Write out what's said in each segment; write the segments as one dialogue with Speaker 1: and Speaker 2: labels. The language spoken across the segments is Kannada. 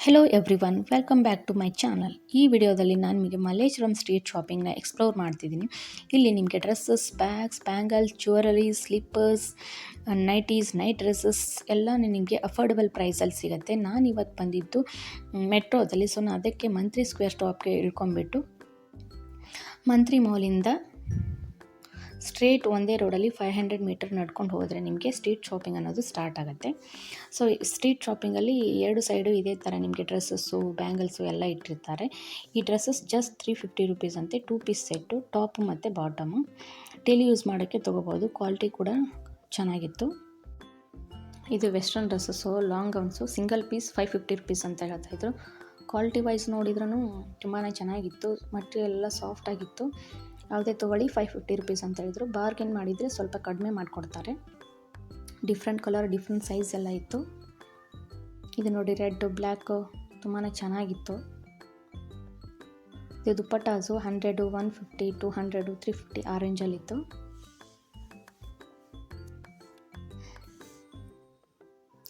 Speaker 1: Hello everyone, welcome back to my channel. ಈ ವಿಡಿಯೋದಲ್ಲಿ ನಾನು ನಿಮಗೆ ಮಲ್ಲೇಶ್ವರಂ ಸ್ಟ್ರೀಟ್ ಶಾಪಿಂಗ್ನ ಎಕ್ಸ್ಪ್ಲೋರ್ ಮಾಡ್ತಿದ್ದೀನಿ. ಇಲ್ಲಿ ನಿಮಗೆ dresses, bags, bangles, jewellery, slippers, nighties, night dresses ಎಲ್ಲ ನಿಮಗೆ ಅಫೋರ್ಡಬಲ್ ಪ್ರೈಸಲ್ಲಿ ಸಿಗುತ್ತೆ. ನಾನು ಇವತ್ತು ಬಂದಿದ್ದು ಮೆಟ್ರೋದಲ್ಲಿ. ಸೊ ನಾನು ಅದಕ್ಕೆ ಮಂತ್ರಿ ಸ್ಕ್ವೇರ್ ಸ್ಟಾಪ್ಗೆ ಇಳ್ಕೊಂಡ್ಬಿಟ್ಟು ಮಂತ್ರಿ ಮಾಲಿಂದ ಸ್ಟ್ರೇಟ್ ಒಂದೇ ರೋಡಲ್ಲಿ 500 ಮೀಟರ್ ನಡ್ಕೊಂಡು ಹೋದರೆ ನಿಮಗೆ ಸ್ಟ್ರೀಟ್ ಶಾಪಿಂಗ್ ಅನ್ನೋದು ಸ್ಟಾರ್ಟ್ ಆಗುತ್ತೆ. ಸೊ ಸ್ಟ್ರೀಟ್ ಶಾಪಿಂಗಲ್ಲಿ ಎರಡು ಸೈಡು ಇದೇ ಥರ ನಿಮಗೆ ಡ್ರೆಸ್ಸಸ್ಸು, ಬ್ಯಾಂಗಲ್ಸು ಎಲ್ಲ ಇಟ್ಟಿರ್ತಾರೆ. ಈ ಡ್ರೆಸ್ಸಸ್ ಜಸ್ಟ್ 350 ರುಪೀಸ್ ಅಂತೆ. 2 ಪೀಸ್ ಸೆಟ್ಟು, ಟಾಪು ಮತ್ತು ಬಾಟಮು. ಡೈಲಿ ಯೂಸ್ ಮಾಡೋಕ್ಕೆ ತೊಗೋಬೋದು. ಕ್ವಾಲಿಟಿ ಕೂಡ ಚೆನ್ನಾಗಿತ್ತು. ಇದು western dresses, long gowns, single piece 550 rupees ಅಂತ ಹೇಳ್ತಾಯಿದ್ರು. ಕ್ವಾಲಿಟಿ ವೈಸ್ ನೋಡಿದ್ರೂ ತುಂಬಾ ಚೆನ್ನಾಗಿತ್ತು. ಮಟೀರಿಯಲ್ ಎಲ್ಲ ಸಾಫ್ಟಾಗಿತ್ತು. ಯಾವುದೇ ತೊಗೊಳ್ಳಿ 550 ರುಪೀಸ್ ಅಂತ ಹೇಳಿದರು. ಬಾರ್ಗೇನ್ ಮಾಡಿದರೆ ಸ್ವಲ್ಪ ಕಡಿಮೆ ಮಾಡಿಕೊಡ್ತಾರೆ. ಡಿಫ್ರೆಂಟ್ ಕಲರ್, ಡಿಫ್ರೆಂಟ್ ಸೈಜ್ ಎಲ್ಲ ಇತ್ತು. ಇದು ನೋಡಿ, ರೆಡ್, ಬ್ಲ್ಯಾಕು ತುಂಬಾ ಚೆನ್ನಾಗಿತ್ತು. ಇದು ದುಪ್ಪಟ್ಟಾಸು 100, 150, 200, 350 ಆ ರೇಂಜಲ್ಲಿತ್ತು.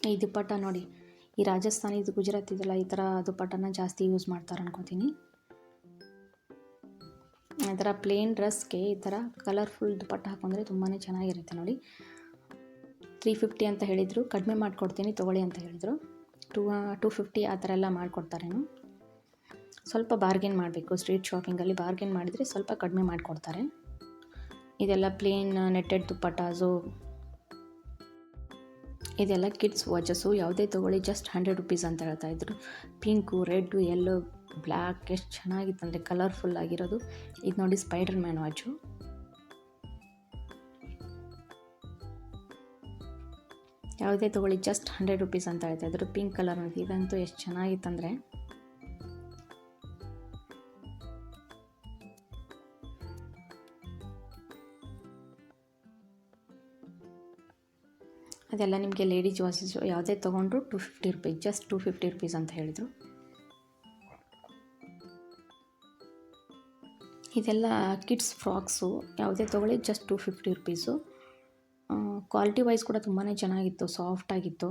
Speaker 1: ಈ ದುಪ್ಪಟ್ಟ ನೋಡಿ, ಈ ರಾಜಸ್ಥಾನಿ, ಇದು ಗುಜರಾತ್, ಇದೆಲ್ಲ ಈ ಥರ ದುಪ್ಪಟ್ಟನ ಜಾಸ್ತಿ ಯೂಸ್ ಮಾಡ್ತಾರೆ ಅನ್ಕೋತೀನಿ. ಈ ಥರ ಪ್ಲೇನ್ ಡ್ರೆಸ್ಗೆ ಈ ಥರ ಕಲರ್ಫುಲ್ ದುಪ್ಪಟ್ಟ ಹಾಕೊಂಡ್ರೆ ತುಂಬಾ ಚೆನ್ನಾಗಿರುತ್ತೆ ನೋಡಿ. 350 ಅಂತ ಹೇಳಿದರು. ಕಡಿಮೆ ಮಾಡಿಕೊಡ್ತೀನಿ ತೊಗೊಳ್ಳಿ ಅಂತ ಹೇಳಿದರು. 250 ಆ ಥರ ಎಲ್ಲ ಮಾಡಿಕೊಡ್ತಾರೇನು. ಸ್ವಲ್ಪ ಬಾರ್ಗೇನ್ ಮಾಡಬೇಕು. ಸ್ಟ್ರೀಟ್ ಶಾಪಿಂಗಲ್ಲಿ ಬಾರ್ಗೇನ್ ಮಾಡಿದರೆ ಸ್ವಲ್ಪ ಕಡಿಮೆ ಮಾಡಿಕೊಡ್ತಾರೆ. ಇದೆಲ್ಲ ಪ್ಲೇನ್ ನೆಟ್ಟೆಡ್ ದುಪ್ಪಟ್ಟಾಸು, ಇದೆಲ್ಲ ಕಿಡ್ಸ್ ವಾಚಸ್ಸು. ಯಾವುದೇ ತೊಗೊಳ್ಳಿ ಜಸ್ಟ್ 100 ರುಪೀಸ್ ಅಂತ ಹೇಳ್ತಾಯಿದ್ರು. ಪಿಂಕು, ರೆಡ್ಡು, ಯೆಲ್ಲೋ, ಬ್ಲ್ಯಾಕ್ ಎಷ್ಟು ಚೆನ್ನಾಗಿತ್ತು ಅಂದರೆ ಕಲರ್ಫುಲ್ ಆಗಿರೋದು. ಇದು ನೋಡಿ, ಸ್ಪೈಡರ್ ಮ್ಯಾನ್ ವಾಚು. ಯಾವುದೇ ತೊಗೊಳ್ಳಿ ಜಸ್ಟ್ 100 ರುಪೀಸ್ ಅಂತ ಹೇಳ್ತಾಯಿದ್ರು. ಪಿಂಕ್ ಕಲರ್ ಅಂತ, ಇದಂತೂ ಎಷ್ಟು ಚೆನ್ನಾಗಿತ್ತಂದರೆ ಅದೆಲ್ಲ ನಿಮಗೆ ಲೇಡೀಸ್ ವಾಚಸ್ಸು. ಯಾವುದೇ ತೊಗೊಂಡ್ರು 250 ರುಪೀಸ್, ಜಸ್ಟ್ 250 ರುಪೀಸ್ ಅಂತ ಹೇಳಿದರು. ಇದೆಲ್ಲ ಕಿಡ್ಸ್ ಫ್ರಾಕ್ಸು. ಯಾವುದೇ ತೊಗೊಳ್ಳಿ ಜಸ್ಟ್ 250 ರುಪೀಸು. ಕ್ವಾಲಿಟಿ ವೈಸ್ ಕೂಡ ತುಂಬಾ ಚೆನ್ನಾಗಿತ್ತು, ಸಾಫ್ಟಾಗಿತ್ತು,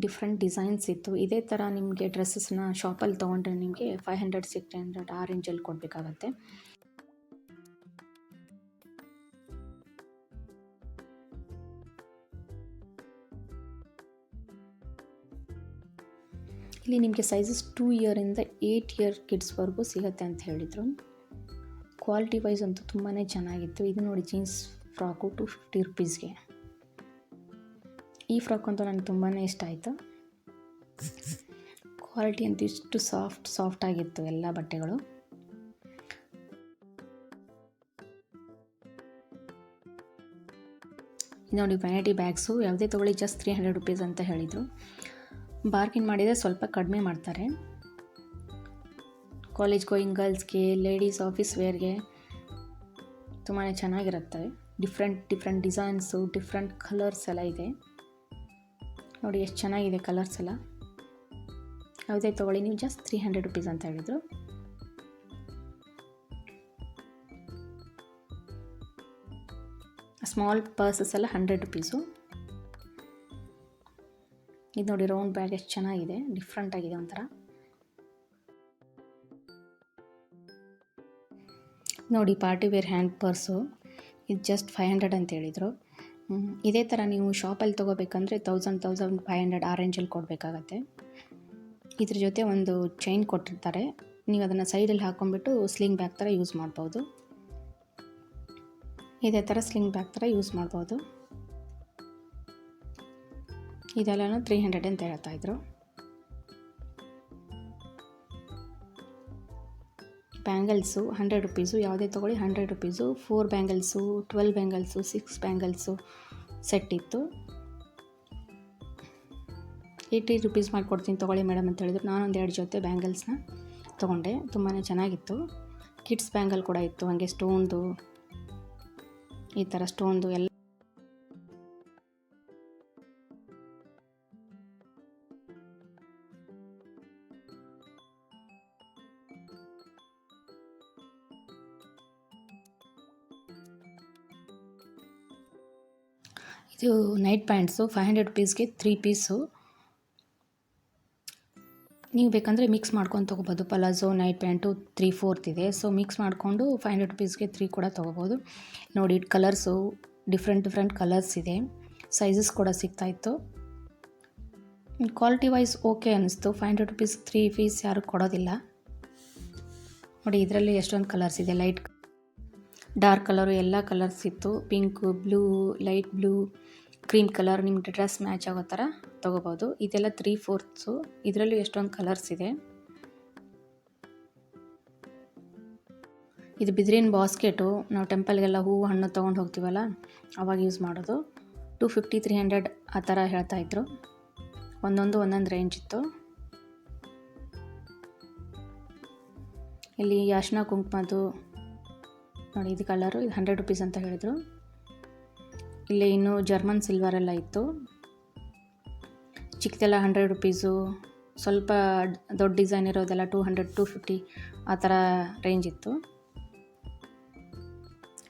Speaker 1: ಡಿಫ್ರೆಂಟ್ ಡಿಸೈನ್ಸ್ ಇತ್ತು. ಇದೇ ಥರ ನಿಮಗೆ ಡ್ರೆಸ್ಸಸ್ನ ಶಾಪಲ್ಲಿ ತೊಗೊಂಡ್ರೆ ನಿಮಗೆ 500, 600 ಆ ರೇಂಜಲ್ಲಿ ಕೊಡಬೇಕಾಗತ್ತೆ. ಇಲ್ಲಿ ನಿಮಗೆ ಸೈಜಸ್ 2 ಇಯರಿಂದ 8 ಇಯರ್ ಕಿಡ್ಸ್ವರೆಗೂ ಸಿಗುತ್ತೆ ಅಂತ ಹೇಳಿದರು. ಕ್ವಾಲಿಟಿ ವೈಸ್ ಅಂತೂ ತುಂಬಾ ಚೆನ್ನಾಗಿತ್ತು. ಇದು ನೋಡಿ, ಜೀನ್ಸ್ ಫ್ರಾಕು 250 ರುಪೀಸ್ಗೆ. ಈ ಫ್ರಾಕ್ ಅಂತೂ ನನಗೆ ತುಂಬಾ ಇಷ್ಟ ಆಯಿತು. ಕ್ವಾಲಿಟಿ ಅಂತೂ ಇಷ್ಟು ಸಾಫ್ಟಾಗಿತ್ತು ಎಲ್ಲ ಬಟ್ಟೆಗಳು. ನೋಡಿ, ವ್ಯಾನಿಟಿ ಬ್ಯಾಗ್ಸು. ಯಾವುದೇ ತೊಗೊಳ್ಳಿ ಜಸ್ಟ್ 300 ರುಪೀಸ್ ಅಂತ ಹೇಳಿದರು. ಬಾರ್ಗಿನ್ ಮಾಡಿದರೆ ಸ್ವಲ್ಪ ಕಡಿಮೆ ಮಾಡ್ತಾರೆ. ಕಾಲೇಜ್ ಗೋಯಿಂಗ್ ಗರ್ಲ್ಸ್ಗೆ, ಲೇಡೀಸ್ ಆಫೀಸ್ ವೇರ್ಗೆ ತುಂಬಾ ಚೆನ್ನಾಗಿರುತ್ತೆ. ಡಿಫ್ರೆಂಟ್ ಡಿಸೈನ್ಸು, ಡಿಫ್ರೆಂಟ್ ಕಲರ್ಸ್ ಎಲ್ಲ ಇದೆ ನೋಡಿ, ಎಷ್ಟು ಚೆನ್ನಾಗಿದೆ ಕಲರ್ಸ್ ಎಲ್ಲ. ಯಾವುದೇ ತೊಗೊಳ್ಳಿ ನೀವು ಜಸ್ಟ್ 300 ರುಪೀಸ್ ಅಂತ ಹೇಳಿದರು. ಸ್ಮಾಲ್ ಪರ್ಸಸ್ ಎಲ್ಲ 100 ರುಪೀಸು. ಇದು ನೋಡಿ, ರೌಂಡ್ ಬ್ಯಾಗ್ ಎಷ್ಟು ಚೆನ್ನಾಗಿದೆ, ಡಿಫ್ರೆಂಟ್ ಆಗಿದೆ ಒಂಥರ. ನೋಡಿ, ಪಾರ್ಟಿ ವೇರ್ ಹ್ಯಾಂಡ್ ಪರ್ಸು. ಇದು ಜಸ್ಟ್ 500 ಅಂತ ಹೇಳಿದರು. ಇದೇ ಥರ ನೀವು ಶಾಪಲ್ಲಿ ತೊಗೋಬೇಕಂದ್ರೆ 1500 ಆ ರೇಂಜಲ್ಲಿ ಕೊಡಬೇಕಾಗತ್ತೆ. ಇದ್ರ ಜೊತೆ ಒಂದು ಚೈನ್ ಕೊಟ್ಟಿರ್ತಾರೆ. ನೀವು ಅದನ್ನು ಸೈಡಲ್ಲಿ ಹಾಕ್ಕೊಂಡ್ಬಿಟ್ಟು ಸ್ಲಿಂಗ್ ಬ್ಯಾಗ್ ಥರ ಯೂಸ್ ಮಾಡ್ಬೋದು. ಇದೇ ಥರ ಸ್ಲಿಂಗ್ ಬ್ಯಾಗ್ ಥರ ಯೂಸ್ ಮಾಡ್ಬೋದು. ಇದೆಲ್ಲನೂ 300 ಅಂತ ಹೇಳ್ತಾಯಿದ್ರು. Bangles 100 rupees. ಯಾವುದೇ ತೊಗೊಳ್ಳಿ 100 rupees. 4 bangles, 12 bangles, 6 bangles set ಇತ್ತು. 80 ರುಪೀಸ್ ಮಾಡಿಕೊಡ್ತೀನಿ ತೊಗೊಳ್ಳಿ ಮೇಡಮ್ ಅಂತ ಹೇಳಿದ್ರು. ನಾನೊಂದು 2 ಜೊತೆ ಬ್ಯಾಂಗಲ್ಸ್ನ ತೊಗೊಂಡೆ. ತುಂಬಾ ಚೆನ್ನಾಗಿತ್ತು. ಕಿಡ್ಸ್ ಬ್ಯಾಂಗಲ್ ಕೂಡ ಇತ್ತು, ಹಾಗೆ ಸ್ಟೋನ್ದು, ಈ ಥರ ಸ್ಟೋನ್ದು ಎಲ್ಲ. ಇದು ನೈಟ್ ಪ್ಯಾಂಟ್ಸು 500 ರುಪೀಸ್ಗೆ 3 ಪೀಸು. ನೀವು ಬೇಕಂದರೆ ಮಿಕ್ಸ್ ಮಾಡ್ಕೊಂಡು ತೊಗೋಬೋದು. ಪಲಾಝೋ ನೈಟ್ ಪ್ಯಾಂಟು 3/4 ಇದೆ. ಸೊ ಮಿಕ್ಸ್ ಮಾಡಿಕೊಂಡು 500 ರುಪೀಸ್ಗೆ 3 ಕೂಡ ತೊಗೋಬೋದು. ನೋಡಿ ಕಲರ್ಸು ಡಿಫ್ರೆಂಟ್ ಕಲರ್ಸ್ ಇದೆ. ಸೈಜಸ್ ಕೂಡ ಸಿಗ್ತಾಯಿತ್ತು. ಕ್ವಾಲಿಟಿ ವೈಸ್ ಓಕೆ ಅನ್ನಿಸ್ತು. 500 ರುಪೀಸ್ 3 ಪೀಸ್ ಯಾರು ಕೊಡೋದಿಲ್ಲ. ನೋಡಿ ಇದರಲ್ಲಿ ಎಷ್ಟೊಂದು ಕಲರ್ಸ್ ಇದೆ. ಲೈಟ್, ಡಾರ್ಕ್ ಕಲರು, ಎಲ್ಲ ಕಲರ್ಸ್ ಇತ್ತು. Pink, blue, light blue, cream colour. ನಿಮ್ಗೆ ಡ್ರೆಸ್ ಮ್ಯಾಚ್ ಆಗೋ ಥರ ತೊಗೋಬೋದು. ಇದೆಲ್ಲ 3/4. ಇದರಲ್ಲೂ ಎಷ್ಟೊಂದು ಕಲರ್ಸ್ ಇದೆ. ಇದು ಬಿದಿರಿನ ಬಾಸ್ಕೆಟು. ನಾವು ಟೆಂಪಲ್ಗೆಲ್ಲ ಹೂವು ಹಣ್ಣು ತೊಗೊಂಡು ಹೋಗ್ತೀವಲ್ಲ ಆವಾಗ ಯೂಸ್ ಮಾಡೋದು. 250, 300 ಆ ಥರ ಹೇಳ್ತಾಯಿದ್ರು. ಒಂದೊಂದು ರೇಂಜ್ ಇತ್ತು. ಇಲ್ಲಿ ಅರಿಶಿನ ಕುಂಕುಮದ್ದು ನೋಡಿ, ಇದು ಕಲರು, ಇದು 100 ರುಪೀಸ್ ಅಂತ ಹೇಳಿದರು. ಇಲ್ಲಿ ಇನ್ನೂ ಜರ್ಮನ್ ಸಿಲ್ವರೆಲ್ಲ ಇತ್ತು. ಚಿಕ್ಕದೆಲ್ಲ 100 ರುಪೀಸು, ಸ್ವಲ್ಪ ದೊಡ್ಡ ಡಿಸೈನ್ ಇರೋದೆಲ್ಲ 200, 250 ಆ ಥರ ರೇಂಜ್ ಇತ್ತು.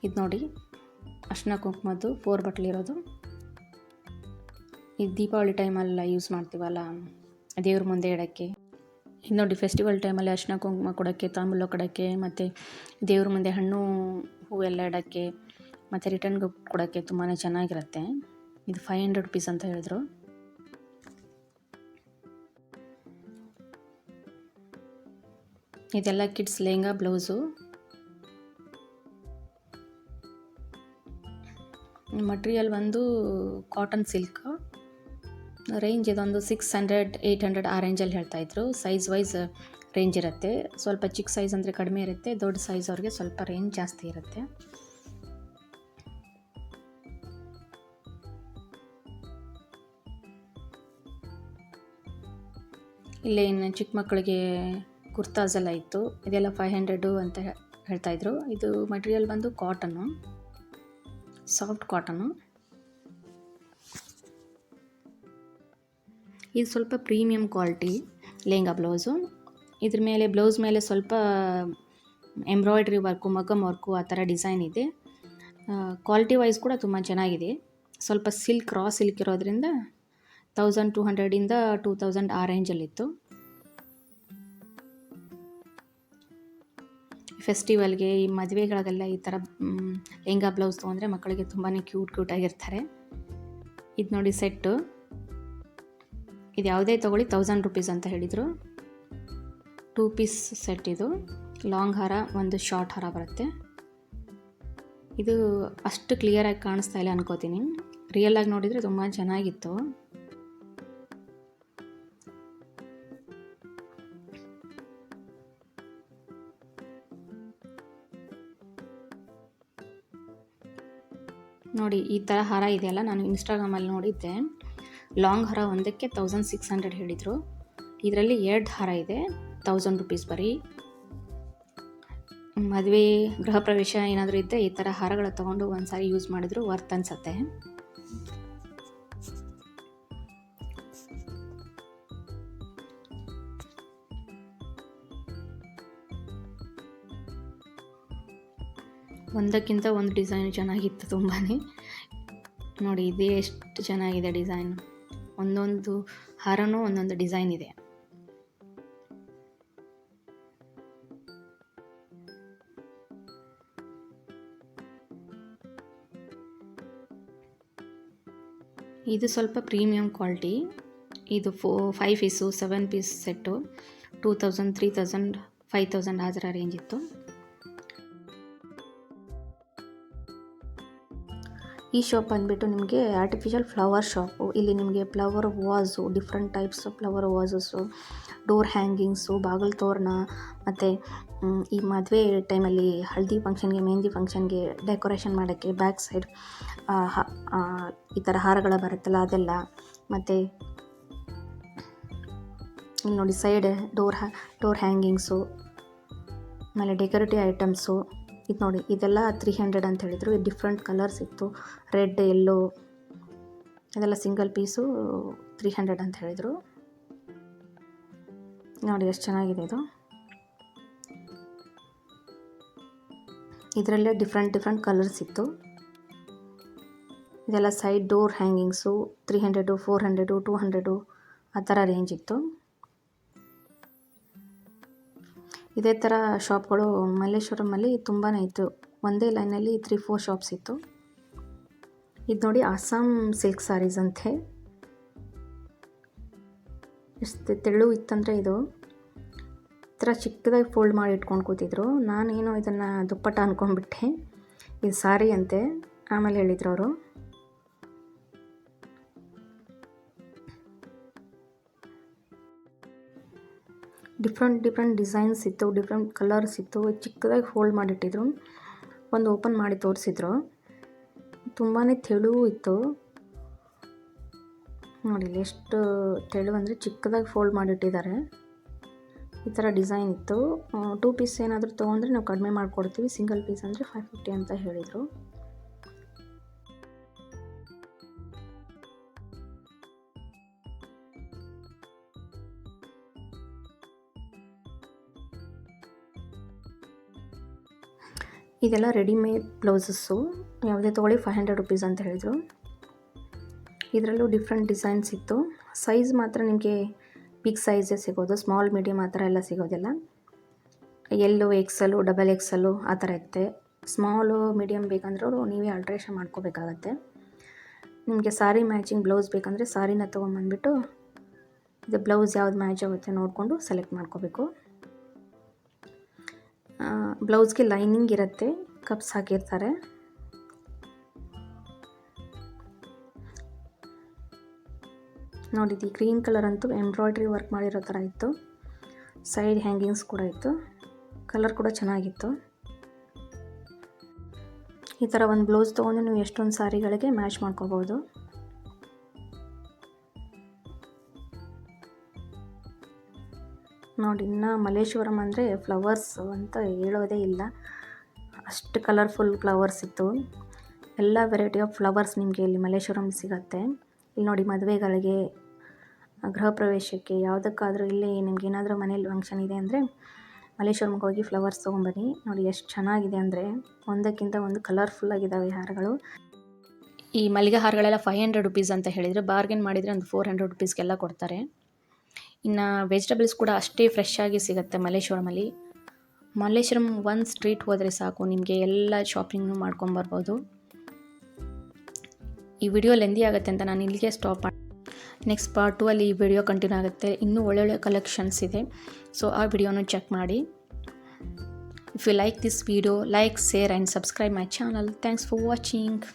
Speaker 1: ಇದು ನೋಡಿ ಅರಿಶಿನ ಕುಂಕುಮದ್ದು 4 ಬಟ್ಲಿರೋದು. ಇದು ದೀಪಾವಳಿ ಟೈಮಲ್ಲೆಲ್ಲ ಯೂಸ್ ಮಾಡ್ತೀವಲ್ಲ ದೇವ್ರ ಮುಂದೆ ಇಡೋಕ್ಕೆ. ಇದು ನೋಡಿ ಫೆಸ್ಟಿವಲ್ ಟೈಮಲ್ಲಿ ಅರಿಶಿನ ಕುಂಕುಮ ಕೊಡೋಕ್ಕೆ, ತಾಂಬೂಲ ಕೊಡೋಕ್ಕೆ, ಮತ್ತು ದೇವ್ರ ಮುಂದೆ ಹಣ್ಣು ಹೂವೆಲ್ಲ ಇಡೋಕ್ಕೆ, ಮತ್ತು ರಿಟರ್ನ್ಗೆ ಕೊಡೋಕ್ಕೆ ತುಂಬಾ ಚೆನ್ನಾಗಿರುತ್ತೆ. ಇದು 500 ರುಪೀಸ್ ಅಂತ ಹೇಳಿದ್ರು. ಇದೆಲ್ಲ ಕಿಡ್ಸ್ ಲೆಹಂಗಾ ಬ್ಲೌಸು. ಮಟೀರಿಯಲ್ ಬಂದು ಕಾಟನ್ ಸಿಲ್ಕ್. ರೇಂಜ್ ಇದೊಂದು 600, 800 ಆ ರೇಂಜಲ್ಲಿ ಹೇಳ್ತಾಯಿದ್ರು. ಸೈಜ್ ವೈಸ್ ರೇಂಜ್ ಇರುತ್ತೆ. ಸ್ವಲ್ಪ ಚಿಕ್ಕ ಸೈಜ್ ಅಂದರೆ ಕಡಿಮೆ ಇರುತ್ತೆ, ದೊಡ್ಡ ಸೈಜ್ ಅವ್ರಿಗೆ ಸ್ವಲ್ಪ ರೇಂಜ್ ಜಾಸ್ತಿ ಇರುತ್ತೆ. ಇಲ್ಲೇ ಇನ್ನು ಚಿಕ್ಕ ಮಕ್ಕಳಿಗೆ ಕುರ್ತಾಸ್ ಎಲ್ಲ ಇತ್ತು. ಇದೆಲ್ಲ 500 ಅಂತ ಹೇಳ್ತಾಯಿದ್ರು. ಇದು ಮಟೀರಿಯಲ್ ಬಂದು ಕಾಟನ್ನು, ಸಾಫ್ಟ್ ಕಾಟನ್ನು. ಇದು ಸ್ವಲ್ಪ ಪ್ರೀಮಿಯಂ ಕ್ವಾಲಿಟಿ ಲೆಹಂಗಾ ಬ್ಲೌಸು. ಇದ್ರ ಮೇಲೆ ಬ್ಲೌಸ್ ಮೇಲೆ ಸ್ವಲ್ಪ ಎಂಬ್ರಾಯ್ಡ್ರಿ ವರ್ಕು, ಮಗಮ್ ವರ್ಕು ಆ ಥರ ಡಿಸೈನ್ ಇದೆ. ಕ್ವಾಲಿಟಿ ವೈಸ್ ಕೂಡ ತುಂಬ ಚೆನ್ನಾಗಿದೆ. ಸ್ವಲ್ಪ ಸಿಲ್ಕ್, ರಾ ಸಿಲ್ಕ್ ಇರೋದ್ರಿಂದ 1200 2000 ಆ ರೇಂಜಲ್ಲಿತ್ತು. ಫೆಸ್ಟಿವಲ್ಗೆ, ಈ ಮದುವೆಗಳಿಗೆಲ್ಲ ಈ ಥರ ಲೆಹಂಗಾ ಬ್ಲೌಸ್ ತೊಗೊಂಡ್ರೆ ಮಕ್ಕಳಿಗೆ ತುಂಬಾ ಕ್ಯೂಟಾಗಿರ್ತಾರೆ. ಇದು ನೋಡಿ ಸೆಟ್ಟು. ಇದು ಯಾವುದೇ ತೊಗೊಳ್ಳಿ 1000 ರುಪೀಸ್ ಅಂತ ಹೇಳಿದರು. 2 ಪೀಸ್ ಸೆಟ್ ಇದು. ಲಾಂಗ್ ಹಾರ, ಒಂದು ಶಾರ್ಟ್ ಹಾರ ಬರುತ್ತೆ. ಇದು ಅಷ್ಟು ಕ್ಲಿಯರಾಗಿ ಕಾಣಿಸ್ತಾ ಇಲ್ಲ ಅನ್ಕೋತೀನಿ. ರಿಯಲಾಗಿ ನೋಡಿದರೆ ತುಂಬ ಚೆನ್ನಾಗಿತ್ತು. ನೋಡಿ ಈ ಥರ ಹಾರ ಇದೆಯಲ್ಲ, ನಾನು ಇನ್ಸ್ಟಾಗ್ರಾಮಲ್ಲಿ ನೋಡಿದ್ದೆ. ಲಾಂಗ್ ಹಾರ ಒಂದಕ್ಕೆ 1600 ಹೇಳಿದರು. ಇದರಲ್ಲಿ 2 ಹಾರ ಇದೆ, 1000 ರುಪೀಸ್ ಬರೀ. ಮದುವೆ, ಗೃಹ ಪ್ರವೇಶ ಏನಾದರೂ ಇದ್ದರೆ ಈ ಥರ ಹಾರಗಳ ತೊಗೊಂಡು ಒಂದು ಸಾರಿ ಯೂಸ್ ಮಾಡಿದ್ರು ವರ್ತ್ ಅನಿಸುತ್ತೆ. ಒಂದಕ್ಕಿಂತ ಒಂದು ಡಿಸೈನ್ ಚೆನ್ನಾಗಿತ್ತು ತುಂಬಾ. ನೋಡಿ ಇದೇ ಎಷ್ಟು ಚೆನ್ನಾಗಿದೆ ಡಿಸೈನ್. ಒಂದೊಂದು ಹಾರನೂ ಒಂದೊಂದು ಡಿಸೈನ್ ಇದೆ. ಇದು ಸ್ವಲ್ಪ ಪ್ರೀಮಿಯಂ ಕ್ವಾಲಿಟಿ. ಇದು 5 ಪೀಸು 7 ಪೀಸ್ ಸೆಟ್ಟು 2000, 3000, 5000 ಆ ಥರ ರೇಂಜ್ ಇತ್ತು. ಈ ಶಾಪ್ ಬಂದುಬಿಟ್ಟು ನಿಮಗೆ ಆರ್ಟಿಫಿಷಿಯಲ್ ಫ್ಲವರ್ ಶಾಪು. ಇಲ್ಲಿ ನಿಮಗೆ flower vase, different types of flower vases, door hangings, ಬಾಗಿಲು ತೋರಣ, ಮತ್ತು ಈ ಮದುವೆ ಟೈಮಲ್ಲಿ ಹಳದಿ ಫಂಕ್ಷನ್ಗೆ, ಮೆಹಂದಿ ಫಂಕ್ಷನ್ಗೆ ಡೆಕೋರೇಷನ್ ಮಾಡೋಕ್ಕೆ ಬ್ಯಾಕ್ ಸೈಡ್ ಈ ಥರ ಹಾರಗಳ ಬರುತ್ತಲ್ಲ ಅದೆಲ್ಲ. ಮತ್ತು ಇಲ್ಲಿ ನೋಡಿ ಸೈಡ್ ಡೋರ್ ಹ್ಯಾಂಗಿಂಗ್ಸು, ಆಮೇಲೆ ಡೆಕೋರೇಟಿವ್ ಐಟಮ್ಸು. ಇದು ನೋಡಿ ಇದೆಲ್ಲ 300 ಅಂತ ಹೇಳಿದರು. ಇದು ಡಿಫ್ರೆಂಟ್ ಕಲರ್ಸ್ ಇತ್ತು, ರೆಡ್, ಯೆಲ್ಲೋ, ಇದೆಲ್ಲ ಸಿಂಗಲ್ ಪೀಸು 300 ಅಂತ ಹೇಳಿದರು. ನೋಡಿ ಎಷ್ಟು ಚೆನ್ನಾಗಿದೆ ಇದು. ಇದರಲ್ಲೇ ಡಿಫ್ರೆಂಟ್ ಕಲರ್ಸ್ ಇತ್ತು. ಇದೆಲ್ಲ ಸೈಡ್ ಡೋರ್ ಹ್ಯಾಂಗಿಂಗ್ಸು 300, 400, 200 ಆ ಥರ ರೇಂಜ್ ಇತ್ತು. ಇದೇ ಥರ ಶಾಪ್ಗಳು ಮಲ್ಲೇಶ್ವರಮಲ್ಲಿ ತುಂಬಾ ಇತ್ತು. ಒಂದೇ ಲೈನಲ್ಲಿ 3-4 ಶಾಪ್ಸ್ ಇತ್ತು. ಇದು ನೋಡಿ ಅಸ್ಸಾಂ ಸಿಲ್ಕ್ ಸ್ಯಾರೀಸ್ ಅಂತೆ. ಎಷ್ಟು ತೆಳು ಇತ್ತಂದರೆ ಇದು ಈ ಥರ ಚಿಕ್ಕದಾಗಿ ಫೋಲ್ಡ್ ಮಾಡಿ ಇಟ್ಕೊಂಡು ಕೂತಿದ್ರು. ನಾನೇನೋ ಇದನ್ನು ದುಪ್ಪಟ್ಟ ಅಂದ್ಕೊಂಡ್ಬಿಟ್ಟೆ. ಇದು ಸಾರಿ ಅಂತೆ. ಆಮೇಲೆ ಹೇಳಿದ್ರು ಅವರು. ಡಿಫ್ರೆಂಟ್ ಡಿಸೈನ್ಸ್ ಇತ್ತು, ಡಿಫ್ರೆಂಟ್ ಕಲರ್ಸ್ ಇತ್ತು. ಚಿಕ್ಕದಾಗಿ ಫೋಲ್ಡ್ ಮಾಡಿಟ್ಟಿದ್ರು. ಒಂದು ಓಪನ್ ಮಾಡಿ ತೋರಿಸಿದ್ರು. ತುಂಬಾ ತೆಳು ಇತ್ತು ನೋಡಿ. ಎಷ್ಟು ತೆಳು ಅಂದರೆ ಚಿಕ್ಕದಾಗಿ ಫೋಲ್ಡ್ ಮಾಡಿಟ್ಟಿದ್ದಾರೆ. ಈ ಥರ ಡಿಸೈನ್ ಇತ್ತು. 2 ಪೀಸ್ ಏನಾದರೂ ತೊಗೊಂಡ್ರೆ ನಾವು ಕಡಿಮೆ ಮಾಡಿಕೊಡ್ತೀವಿ. ಸಿಂಗಲ್ ಪೀಸ್ ಅಂದರೆ 550 ಅಂತ ಹೇಳಿದರು. ಇದೆಲ್ಲ ರೆಡಿಮೇಡ್ ಬ್ಲೌಸಸ್ಸು. ಯಾವುದೇ ತೊಗೊಳ್ಳಿ 500 ರುಪೀಸ್ ಅಂತ ಹೇಳಿದರು. ಇದರಲ್ಲೂ ಡಿಫ್ರೆಂಟ್ ಡಿಸೈನ್ಸ್ ಇತ್ತು. ಸೈಜ್ ಮಾತ್ರ ನಿಮಗೆ ಬಿಗ್ ಸೈಜೇ ಸಿಗೋದು. ಸ್ಮಾಲ್ ಮೀಡಿಯಮ್ ಆ ಥರ ಎಲ್ಲ ಸಿಗೋದಿಲ್ಲ. ಎಲ್ಲು ಎಕ್ಸಲ್ಲು, ಡಬಲ್ ಎಕ್ಸಲ್ಲು ಆ ಥರ ಇರುತ್ತೆ. ಸ್ಮಾಲು ಮೀಡಿಯಮ್ ಬೇಕಂದ್ರೂ ನೀವೇ ಆಲ್ಟ್ರೇಷನ್ ಮಾಡ್ಕೋಬೇಕಾಗತ್ತೆ. ನಿಮಗೆ ಸಾರಿ ಮ್ಯಾಚಿಂಗ್ ಬ್ಲೌಸ್ ಬೇಕಂದರೆ ಸಾರಿನ ತೊಗೊಂಬಂದ್ಬಿಟ್ಟು ಇದು ಬ್ಲೌಸ್ ಯಾವ್ದು ಮ್ಯಾಚ್ ಆಗುತ್ತೆ ನೋಡಿಕೊಂಡು ಸೆಲೆಕ್ಟ್ ಮಾಡ್ಕೋಬೇಕು. ಬ್ಲೌಸ್ಗೆ ಲೈನಿಂಗ್ ಇರುತ್ತೆ, ಕಪ್ಸ್ ಹಾಕಿರ್ತಾರೆ. ನೋಡಿದ್ದು ಗ್ರೀನ್ ಕಲರ್ ಅಂತೂ ಎಂಬ್ರಾಯ್ಡ್ರಿ ವರ್ಕ್ ಮಾಡಿರೋ ಥರ ಇತ್ತು. ಸೈಡ್ ಹ್ಯಾಂಗಿಂಗ್ಸ್ ಕೂಡ ಇತ್ತು. ಕಲರ್ ಕೂಡ ಚೆನ್ನಾಗಿತ್ತು. ಈ ಥರ ಒಂದು ಬ್ಲೌಸ್ ತೊಗೊಂಡು ನೀವು ಎಷ್ಟೊಂದು ಸಾರಿಗಳಿಗೆ ಮ್ಯಾಚ್ ಮಾಡ್ಕೋಬೋದು. ನೋಡಿ, ಇನ್ನು ಮಲ್ಲೇಶ್ವರಂ ಅಂದರೆ ಫ್ಲವರ್ಸ್ ಅಂತ ಹೇಳೋದೇ ಇಲ್ಲ. ಅಷ್ಟು ಕಲರ್ಫುಲ್ ಫ್ಲವರ್ಸ್ ಇತ್ತು. ಎಲ್ಲ ವೆರೈಟಿ ಆಫ್ ಫ್ಲವರ್ಸ್ ನಿಮಗೆ ಇಲ್ಲಿ ಮಲ್ಲೇಶ್ವರಂ ಸಿಗುತ್ತೆ. ಇಲ್ಲಿ ನೋಡಿ, ಮದುವೆಗಳಿಗೆ, ಗೃಹ ಪ್ರವೇಶಕ್ಕೆ, ಯಾವುದಕ್ಕಾದರೂ ಇಲ್ಲಿ ನಿಮ್ಗೆ ಏನಾದರೂ ಮನೇಲಿ ಫಂಕ್ಷನ್ ಇದೆ ಅಂದರೆ ಮಲ್ಲೇಶ್ವರಂಗೆ ಹೋಗಿ ಫ್ಲವರ್ಸ್ ತೊಗೊಂಬನ್ನಿ. ನೋಡಿ ಎಷ್ಟು ಚೆನ್ನಾಗಿದೆ ಅಂದರೆ ಒಂದಕ್ಕಿಂತ ಒಂದು ಕಲರ್ಫುಲ್ಲಾಗಿದ್ದಾವೆ ಹಾರಗಳು. ಈ ಮಲ್ಲಿಗೆ ಹಾರಗಳೆಲ್ಲ 500 ರುಪೀಸ್ ಅಂತ ಹೇಳಿದರೆ, ಬಾರ್ಗೇನ್ ಮಾಡಿದರೆ ಒಂದು 400 ರುಪೀಸ್ಗೆಲ್ಲ ಕೊಡ್ತಾರೆ. ಇನ್ನು ವೆಜಿಟೇಬಲ್ಸ್ ಕೂಡ ಅಷ್ಟೇ ಫ್ರೆಶ್ ಆಗಿ ಸಿಗುತ್ತೆ ಮಲ್ಲೇಶ್ವರಮಲ್ಲಿ. ಮಲ್ಲೇಶ್ವರಂ ಒಂದು ಸ್ಟ್ರೀಟ್ ಹೋದರೆ ಸಾಕು, ನಿಮಗೆ ಎಲ್ಲ ಶಾಪಿಂಗ್ನು ಮಾಡ್ಕೊಂಬರ್ಬೋದು. ಈ ವಿಡಿಯೋ ಲೆಂದಿ ಆಗುತ್ತೆ ಅಂತ ನಾನು ಇಲ್ಲಿಗೆ ಸ್ಟಾಪ್ ಮಾಡಿ ನೆಕ್ಸ್ಟ್ ಪಾರ್ಟ್ 2 ಅಲ್ಲಿ ಈ ವಿಡಿಯೋ ಕಂಟಿನ್ಯೂ ಆಗುತ್ತೆ. ಇನ್ನೂ ಒಳ್ಳೊಳ್ಳೆ ಕಲೆಕ್ಷನ್ಸ್ ಇದೆ. ಸೊ ಆ ವಿಡಿಯೋನ ಚೆಕ್ ಮಾಡಿ. If you like this video, like, share and subscribe my channel. Thanks for watching.